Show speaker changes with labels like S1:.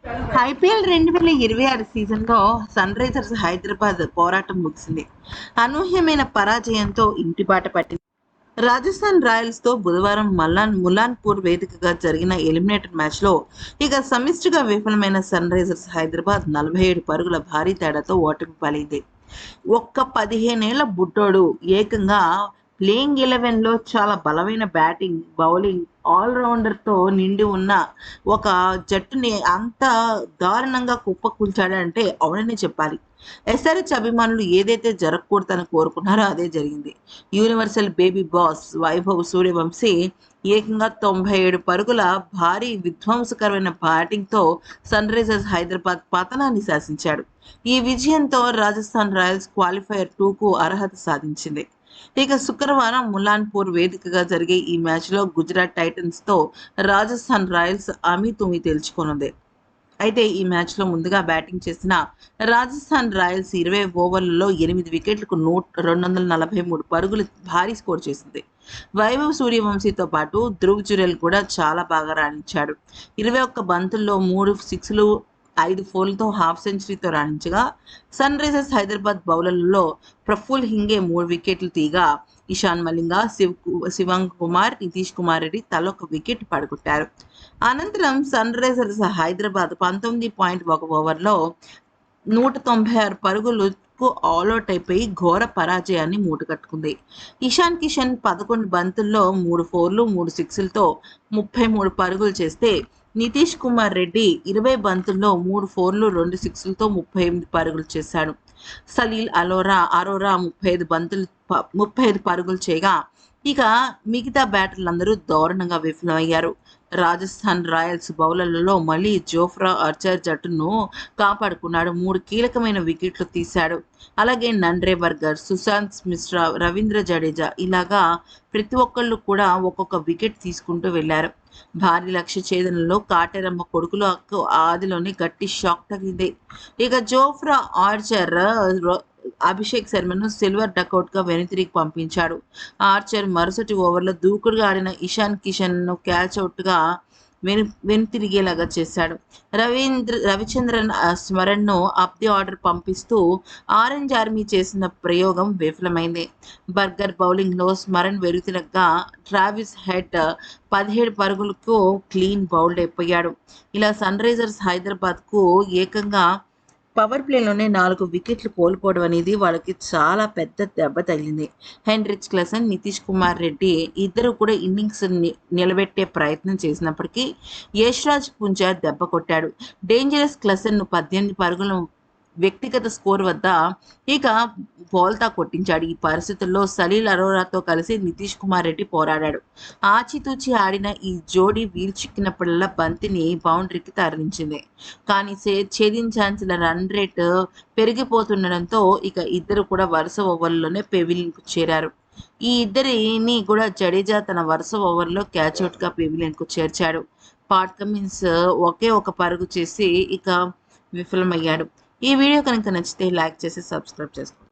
S1: IPL 2026 సీజన్లో sun Risers Hyderabad పోరాటం ముగిసింది. అనూహ్యమైన పరాజయంతో ఇంటిబాట పట్టింది. రాజస్థాన్ రాయల్స్తో బుధవారం ములాన్పూర్ వేదికగా జరిగిన ఎలిమినేటర్ మ్యాచ్లో సమిష్టిగా విఫలమైన సన్ రైజర్స్ హైదరాబాద్ 47 పరుగుల భారీ తేడాతో ఓటమి పాలైంది. ఒక్క 15 ఏళ్ల బుడ్డోడు ఏకంగా ప్లేయింగ్ 11లో చాలా బలమైన బ్యాటింగ్, బౌలింగ్ ఆల్రౌండర్తో నిండి ఉన్న ఒక జట్టుని అంత దారుణంగా కుప్పకూల్చాడంటే అవునని చెప్పాలి. ఎస్ఆర్హెచ్ అభిమానులు ఏదైతే జరగకూడదని కోరుకున్నారో అదే జరిగింది. Universal baby boss Vaibhav Suryavanshi ఏకంగా 97 పరుగుల భారీ విధ్వంసకరమైన బ్యాటింగ్తో సన్ రైజర్స్ హైదరాబాద్ పతనాన్ని శాసించాడు. ఈ విజయంతో రాజస్థాన్ రాయల్స్ క్వాలిఫైయర్ 2కు అర్హత సాధించింది. శుక్రవారం ములాన్పూర్ వేదికగా జరిగే ఈ మ్యాచ్లో గుజరాత్ టైటన్స్తో రాజస్థాన్ రాయల్స్ అమీతుమీ తేల్చుకోనుంది. అయితే ఈ మ్యాచ్లో ముందుగా బ్యాటింగ్ చేసిన రాజస్థాన్ రాయల్స్ 20 ఓవర్లలో 8 వికెట్లకు 243 పరుగులు భారీ స్కోర్ చేసింది. వైభవ్ సూర్యవంశీతో పాటు ధ్రువ్ జురెల్ కూడా చాలా బాగా రాణించాడు. 21 బంతుల్లో 3 సిక్స్లు 5 ఫోర్లతో హాఫ్ సెంచరీతో రాణించగా సన్ రైజర్స్ హైదరాబాద్ బౌలర్లలో ప్రఫుల్ హింగే 3 వికెట్లు తీగా ఇషాన్ మలింగ, శివంగ్ కుమార్, నితీష్ కుమార్ రెడ్డి తలొక వికెట్ పడగొట్టారు. అనంతరం సన్ రైజర్స్ హైదరాబాద్ 19.1 ఓవర్లో 196 పరుగులకు ఆల్అౌట్ అయిపోయి ఘోర పరాజయాన్ని మూటగట్టుకుంది. ఇషాన్ కిషన్ 11 బంతుల్లో 3 ఫోర్లు 3 సిక్స్లతో 33 పరుగులు చేస్తే నితీష్ కుమార్ రెడ్డి 20 బంతుల్లో 3 ఫోర్లు 2 సిక్స్లతో 38 పరుగులు చేశాడు. సలీల్ అరోరా 35 పరుగులు చేయగా మిగతా బ్యాటర్లందరూ దారుణంగా విఫలమయ్యారు. రాజస్థాన్ రాయల్స్ బౌలర్లలో మళ్ళీ జోఫ్రా ఆర్చర్ జట్టును కాపాడుకున్నాడు. 3 కీలకమైన వికెట్లు తీశాడు. అలాగే నండ్రే బర్గర్, సుశాంత్ మిశ్రా, రవీంద్ర జడేజా ఇలాగా ప్రతి ఒక్కళ్ళు కూడా ఒక్కొక్క వికెట్ తీసుకుంటూ వెళ్లారు. భారీ లక్ష్య ఛేదనలో కాటేరమ్మ కొడుకులకు ఆదిలోనే గట్టి షాక్ తగిలింది. జోఫ్రా ఆర్చర్ అభిషేక్ శర్మను సిల్వర్ డకౌట్గా వెనుతిరిగి పంపించాడు. ఆర్చర్ మరుసటి ఓవర్లో దూకుడుగా ఆడిన ఇషాన్ కిషన్ను క్యాచ్అవుట్గా వెనుతిరిగేలాగా చేశాడు. రవిచంద్రన్ స్మరణ్ను అప్ ది ఆర్డర్ పంపిస్తూ ఆరెంజ్ ఆర్మీ చేసిన ప్రయోగం విఫలమైంది. బర్గర్ బౌలింగ్లో స్మరణ్ వెనుతిరగగా ట్రావిస్ హెడ్ 17 పరుగులకు క్లీన్ బౌల్డ్ అయిపోయాడు. ఇలా సన్ రైజర్స్ హైదరాబాద్కు ఏకంగా పవర్ ప్లేలోనే 4 వికెట్లు కోల్పోవడం అనేది వాళ్ళకి చాలా పెద్ద దెబ్బ తగిలింది. హెన్రిచ్ క్లసన్, నితీష్ కుమార్ రెడ్డి ఇద్దరు కూడా ఇన్నింగ్స్ నిలబెట్టే ప్రయత్నం చేసినప్పటికీ యశ్రాజ్ పుంజార్ దెబ్బ కొట్టాడు. డేంజరస్ క్లసన్ను 18 పరుగుల వ్యక్తిగత స్కోర్ వద్ద బౌల్తా కొట్టించాడు. ఈ పరిస్థితుల్లో సలీల్ అరోరాతో కలిసి నితీష్ కుమార్ రెడ్డి పోరాడాడు. ఆచితూచి ఆడిన ఈ జోడీ వీలు చిక్కినప్పుడల్లా బంతిని బౌండరీకి తరలించింది. కానీ ఛేదించాల్సిన రన్ రేట్ పెరిగిపోతుండడంతో ఇద్దరు కూడా వరుస ఓవర్లలోనే పెవిలియన్కు చేరారు. ఈ ఇద్దరిని కూడా జడేజా తన వరుస ఓవర్లో క్యాచ్అవుట్గా పెవిలియన్కు చేర్చాడు. పాట్ కమిన్స్ ఒకే ఒక పరుగు చేసి విఫలమయ్యాడు. ఈ వీడియో కనుక నచ్చితే లైక్ చేసి సబ్స్క్రైబ్ చేసుకోండి.